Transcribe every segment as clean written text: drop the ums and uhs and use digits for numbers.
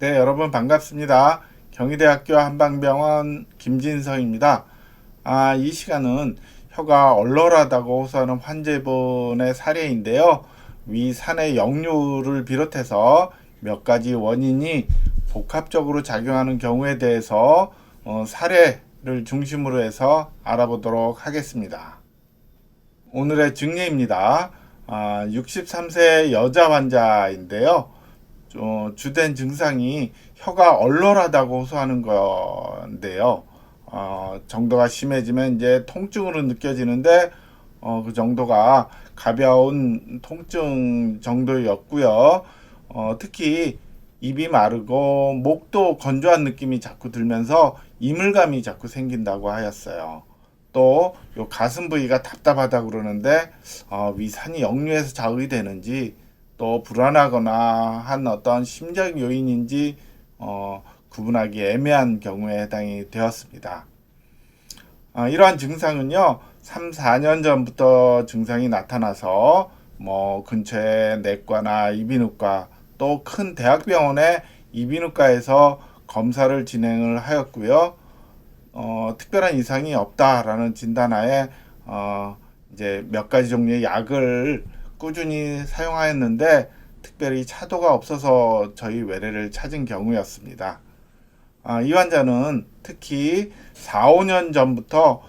네, 여러분 반갑습니다. 경희대학교 한방병원 김진성입니다. 이 시간은 혀가 얼얼하다고 호소하는 환자분의 사례인데요. 위 산의 역류를 비롯해서 몇 가지 원인이 복합적으로 작용하는 경우에 대해서 사례를 중심으로 해서 알아보도록 하겠습니다. 오늘의 증례입니다. 63세 여자 환자인데요. 주된 증상이 혀가 얼얼하다고 호소하는 건데요. 정도가 심해지면 이제 통증으로 느껴지는데, 그 정도가 가벼운 통증 정도였고요. 특히 입이 마르고 목도 건조한 느낌이 자꾸 들면서 이물감이 자꾸 생긴다고 하였어요. 또 요 가슴 부위가 답답하다 그러는데 위산이 역류해서 자극이 되는지 또 불안하거나 한 어떤 심적 요인인지 구분하기 애매한 경우에 해당이 되었습니다. 이러한 증상은요, 3, 4년 전부터 증상이 나타나서 뭐 근처에 내과나 이비인후과 또 큰 대학병원의 이비인후과에서 검사를 진행을 하였고요. 특별한 이상이 없다라는 진단하에 이제 몇 가지 종류의 약을 꾸준히 사용하였는데 특별히 차도가 없어서 저희 외래를 찾은 경우였습니다. 이 환자는 특히 4, 5년 전부터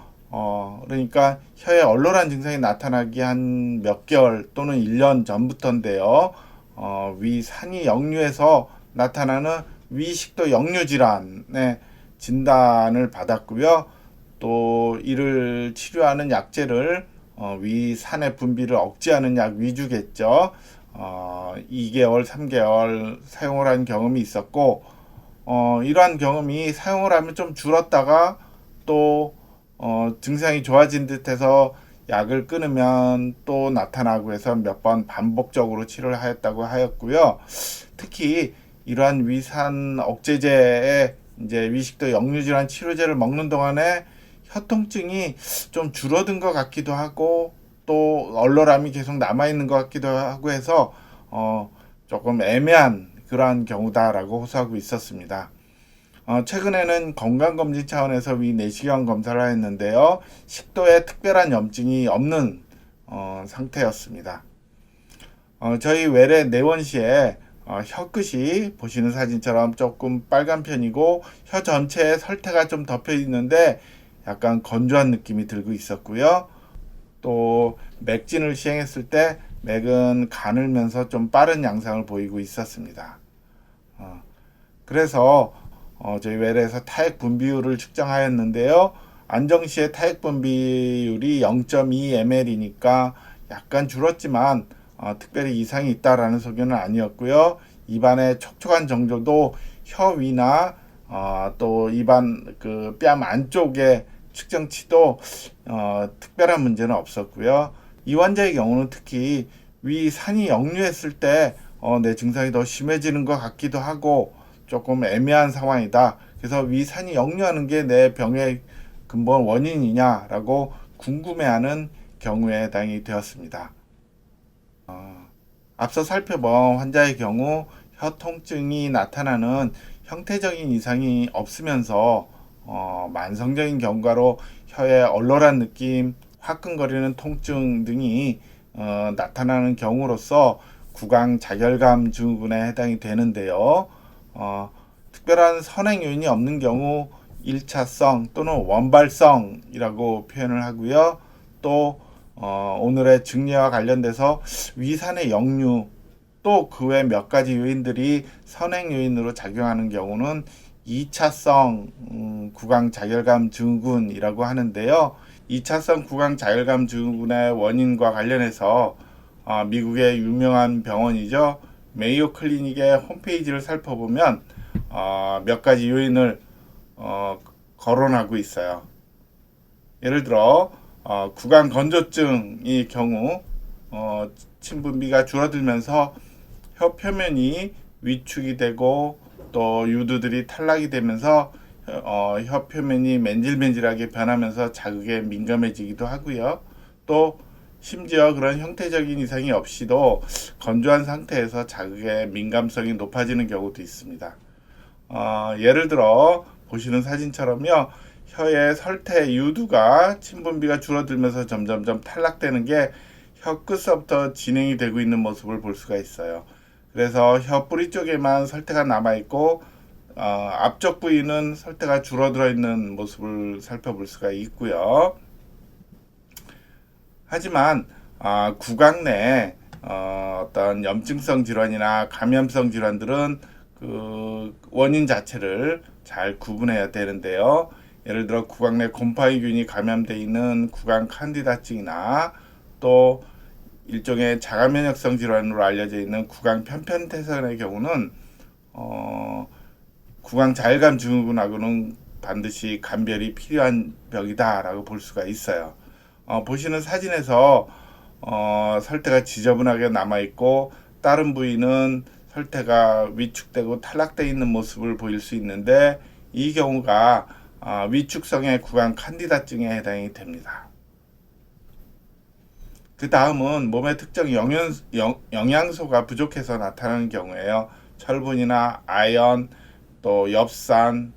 그러니까 혀에 얼얼한 증상이 나타나기 한 몇 개월 또는 1년 전부터인데요. 위산이 역류해서 나타나는 위식도 역류 질환의 진단을 받았고요. 또 이를 치료하는 약제를 위산의 분비를 억제하는 약 위주겠죠. 2개월, 3개월 사용을 한 경험이 있었고, 이러한 경험이 사용을 하면 좀 줄었다가 또 증상이 좋아진 듯해서 약을 끊으면 또 나타나고 해서 몇 번 반복적으로 치료를 하였다고 하였고요. 특히 이러한 위산 억제제의 이제 위식도 역류질환 치료제를 먹는 동안에 혀통증이 좀 줄어든 것 같기도 하고 또 얼얼함이 계속 남아있는 것 같기도 하고 해서 조금 애매한 그러한 경우다라고 호소하고 있었습니다. 최근에는 건강검진 차원에서 위 내시경 검사를 했는데요. 식도에 특별한 염증이 없는 상태였습니다. 저희 외래 내원시에 혀끝이 보시는 사진처럼 조금 빨간 편이고 혀 전체에 설태가 좀 덮여 있는데 약간 건조한 느낌이 들고 있었고요. 또 맥진을 시행했을 때 맥은 가늘면서 좀 빠른 양상을 보이고 있었습니다. 그래서 저희 외래에서 타액 분비율을 측정하였는데요. 안정시의 타액 분비율이 0.2 ml이니까 약간 줄었지만 특별히 이상이 있다라는 소견은 아니었고요. 입안의 촉촉한 정도도 혀 위나 또 입안 그 뺨 안쪽의 측정치도 특별한 문제는 없었고요. 이 환자의 경우는 특히 위산이 역류했을 때 내 증상이 더 심해지는 것 같기도 하고 조금 애매한 상황이다. 그래서 위산이 역류하는 게 내 병의 근본 원인이냐라고 궁금해하는 경우에 해당이 되었습니다. 앞서 살펴본 환자의 경우 혀 통증이 나타나는 형태적인 이상이 없으면서 만성적인 경과로 혀에 얼얼한 느낌, 화끈거리는 통증 등이 나타나는 경우로서 구강 자결감 증후군에 해당이 되는데요. 특별한 선행 요인이 없는 경우 1차성 또는 원발성이라고 표현을 하고요. 또 오늘의 증례와 관련돼서 위산의 역류 또 그 외 몇 가지 요인들이 선행 요인으로 작용하는 경우는 2차성 구강 자결감 증후군이라고 하는데요. 2차성 구강 자결감 증후군의 원인과 관련해서 미국의 유명한 병원이죠. 메이오 클리닉의 홈페이지를 살펴보면 몇 가지 요인을 거론하고 있어요. 예를 들어 구강 건조증의 경우 침분비가 줄어들면서 혀 표면이 위축이 되고 또 유두들이 탈락이 되면서 혀 표면이 맨질맨질하게 변하면서 자극에 민감해지기도 하고요. 또 심지어 그런 형태적인 이상이 없이도 건조한 상태에서 자극의 민감성이 높아지는 경우도 있습니다. 예를 들어 보시는 사진처럼요. 혀의 설태 유두가 침분비가 줄어들면서 점점점 탈락되는 게 혀 끝서부터 진행이 되고 있는 모습을 볼 수가 있어요. 그래서 혀 뿌리 쪽에만 설태가 남아 있고 앞쪽 부위는 설태가 줄어들어 있는 모습을 살펴볼 수가 있고요. 하지만 구강 내 어떤 염증성 질환이나 감염성 질환들은 그 원인 자체를 잘 구분해야 되는데요. 예를 들어 구강 내 곰팡이균이 감염되어 있는 구강 칸디다증이나 또 일종의 자가면역성 질환으로 알려져 있는 구강 편편태선의 경우는 구강 자일감 증후군하고는 반드시 감별이 필요한 병이다라고 볼 수가 있어요. 보시는 사진에서 설태가 지저분하게 남아 있고 다른 부위는 설태가 위축되고 탈락되어 있는 모습을 보일 수 있는데 이 경우가 위축성의 구강 칸디다증에 해당이 됩니다. 그 다음은 몸의 특정 영양소가 부족해서 나타나는 경우에요. 철분이나 아연, 또 엽산,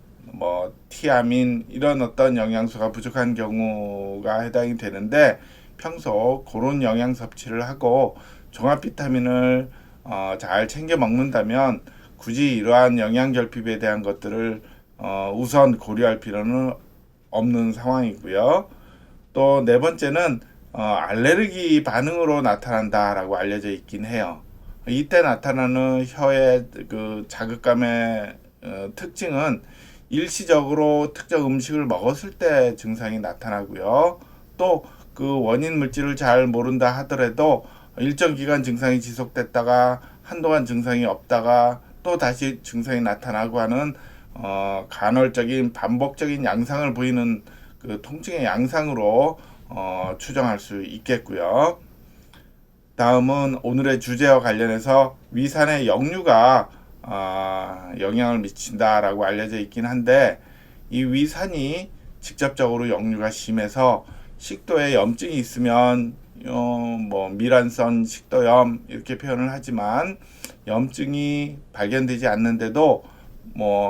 티아민 이런 어떤 영양소가 부족한 경우가 해당이 되는데 평소 그런 영양 섭취를 하고 종합 비타민을 잘 챙겨 먹는다면 굳이 이러한 영양 결핍에 대한 것들을 우선 고려할 필요는 없는 상황이고요. 또 네 번째는 알레르기 반응으로 나타난다라고 알려져 있긴 해요. 이때 나타나는 혀의 그 자극감의 특징은 일시적으로 특정 음식을 먹었을 때 증상이 나타나고요. 또 그 원인 물질을 잘 모른다 하더라도 일정 기간 증상이 지속됐다가 한동안 증상이 없다가 또 다시 증상이 나타나고 하는 간헐적인 반복적인 양상을 보이는 그 통증의 양상으로 추정할 수 있겠고요. 다음은 오늘의 주제와 관련해서 위산의 역류가 영향을 미친다라고 알려져 있긴 한데 이 위산이 직접적으로 역류가 심해서 식도에 염증이 있으면 미란성 식도염 이렇게 표현을 하지만 염증이 발견되지 않는데도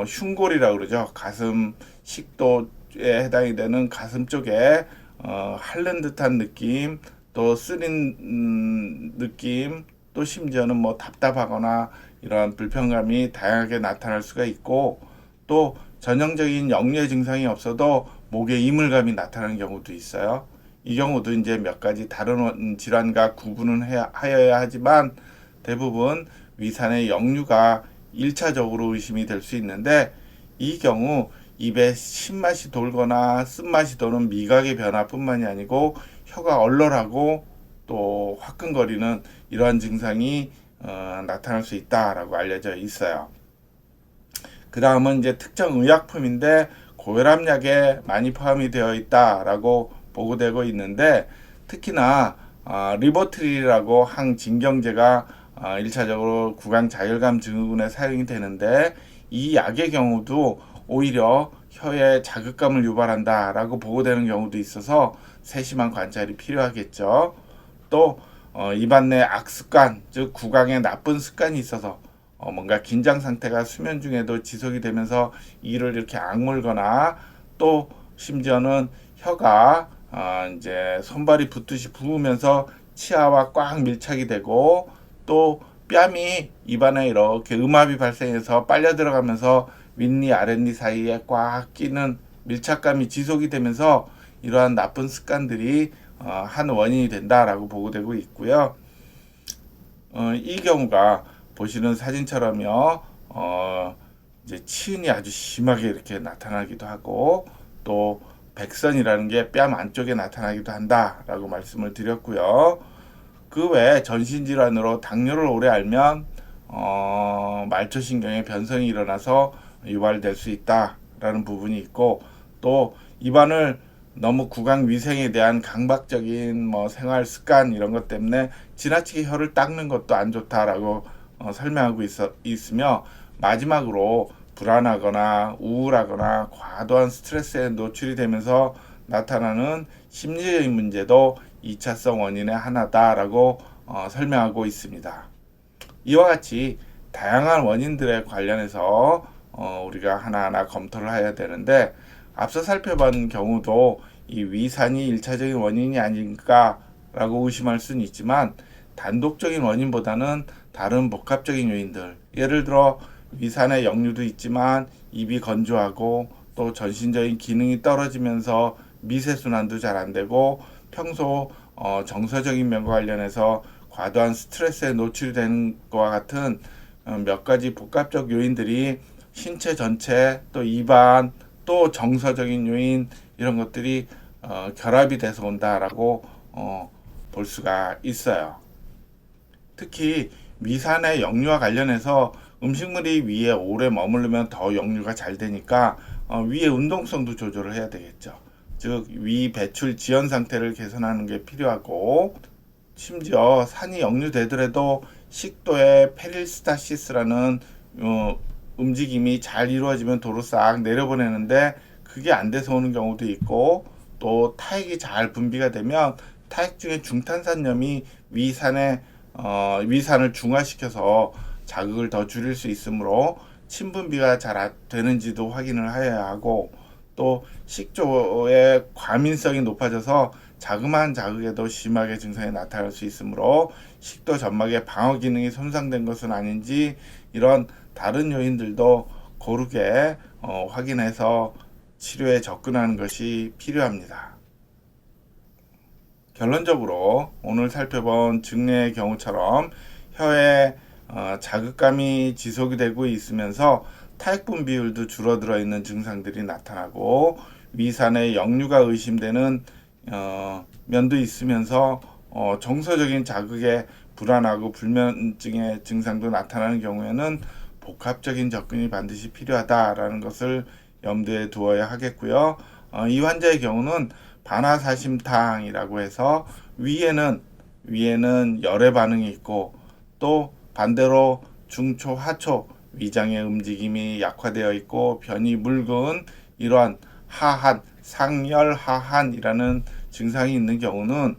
흉골이라고 그러죠. 가슴 식도에 해당이 되는 가슴 쪽에 핥는 듯한 느낌, 또 쓰린 느낌, 또 심지어는 답답하거나 이러한 불편감이 다양하게 나타날 수가 있고 또 전형적인 역류의 증상이 없어도 목에 이물감이 나타나는 경우도 있어요. 이 경우도 이제 몇 가지 다른 질환과 구분은 하여야 하지만 대부분 위산의 역류가 1차적으로 의심이 될 수 있는데 이 경우 입에 신맛이 돌거나 쓴맛이 도는 미각의 변화뿐만이 아니고 혀가 얼얼하고 또 화끈거리는 이러한 증상이 나타날 수 있다라고 알려져 있어요. 그 다음은 이제 특정 의약품인데 고혈압약에 많이 포함이 되어 있다라고 보고되고 있는데 특히나 리보트릴이라고 항진경제가 1차적으로 구강 자율감 증후군에 사용이 되는데 이 약의 경우도 오히려 혀에 자극감을 유발한다라고 보고되는 경우도 있어서 세심한 관찰이 필요하겠죠. 또 입안 내 악습관, 즉 구강에 나쁜 습관이 있어서 뭔가 긴장 상태가 수면 중에도 지속이 되면서 이를 이렇게 악물거나 또 심지어는 혀가 이제 손발이 붙듯이 부으면서 치아와 꽉 밀착이 되고 또 뺨이 입안에 이렇게 음압이 발생해서 빨려 들어가면서 윗니 아랫니 사이에 꽉 끼는 밀착감이 지속이 되면서 이러한 나쁜 습관들이 한 원인이 된다라고 보고되고 있고요. 이 경우가 보시는 사진처럼요, 이제 치은이 아주 심하게 이렇게 나타나기도 하고 또 백선이라는 게 뺨 안쪽에 나타나기도 한다라고 말씀을 드렸고요. 그 외에 전신질환으로 당뇨를 오래 앓면 말초신경에 변성이 일어나서 유발될 수 있다라는 부분이 있고 또 입안을 너무 구강 위생에 대한 강박적인 생활 습관 이런 것 때문에 지나치게 혀를 닦는 것도 안 좋다라고 설명하고 있으며 마지막으로 불안하거나 우울하거나 과도한 스트레스에 노출이 되면서 나타나는 심리적인 문제도 2차성 원인의 하나다라고 설명하고 있습니다. 이와 같이 다양한 원인들에 관련해서 우리가 하나하나 검토를 해야 되는데, 앞서 살펴본 경우도 이 위산이 1차적인 원인이 아닐까라고 의심할 수는 있지만, 단독적인 원인보다는 다른 복합적인 요인들, 예를 들어 위산의 역류도 있지만 입이 건조하고 또 전신적인 기능이 떨어지면서 미세순환도 잘 안 되고 평소 정서적인 면과 관련해서 과도한 스트레스에 노출이 되는 것과 같은 몇 가지 복합적 요인들이 신체 전체 또 입안 또 정서적인 요인 이런 것들이 결합이 돼서 온다라고 볼 수가 있어요. 특히 위산의 역류와 관련해서 음식물이 위에 오래 머무르면 더 역류가 잘 되니까 위의 운동성도 조절을 해야 되겠죠. 즉 위 배출 지연 상태를 개선하는 게 필요하고, 심지어 산이 역류되더라도 식도에 페리스탈시스라는 움직임이 잘 이루어지면 도로 싹 내려보내는데 그게 안 돼서 오는 경우도 있고, 또 타액이 잘 분비가 되면 타액 중에 중탄산염이 위산을 중화시켜서 자극을 더 줄일 수 있으므로 침분비가 잘 되는지도 확인을 해야 하고, 또 식조의 과민성이 높아져서 자그마한 자극에도 심하게 증상이 나타날 수 있으므로 식도 점막의 방어 기능이 손상된 것은 아닌지 이런 다른 요인들도 고르게 확인해서 치료에 접근하는 것이 필요합니다. 결론적으로 오늘 살펴본 증례의 경우처럼 혀에 자극감이 지속이 되고 있으면서 타액분 비율도 줄어들어 있는 증상들이 나타나고, 위산의 역류가 의심되는 면도 있으면서 정서적인 자극에 불안하고 불면증의 증상도 나타나는 경우에는 복합적인 접근이 반드시 필요하다라는 것을 염두에 두어야 하겠고요. 이 환자의 경우는 반화사심탕이라고 해서 위에는 열의 반응이 있고, 또 반대로 중초, 하초 위장의 움직임이 약화되어 있고 변이 묽은 이러한 하한, 상열 하한이라는 증상이 있는 경우는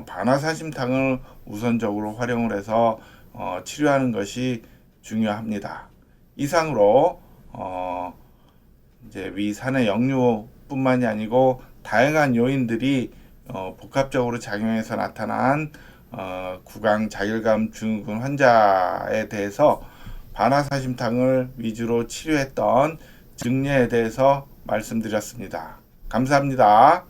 반화사심탕을 우선적으로 활용을 해서 치료하는 것이 중요합니다. 이상으로 이제 위산의 역류뿐만이 아니고 다양한 요인들이 복합적으로 작용해서 나타난 구강 자결감 증후군 환자에 대해서 반화사심탕을 위주로 치료했던 증례에 대해서 말씀드렸습니다. 감사합니다.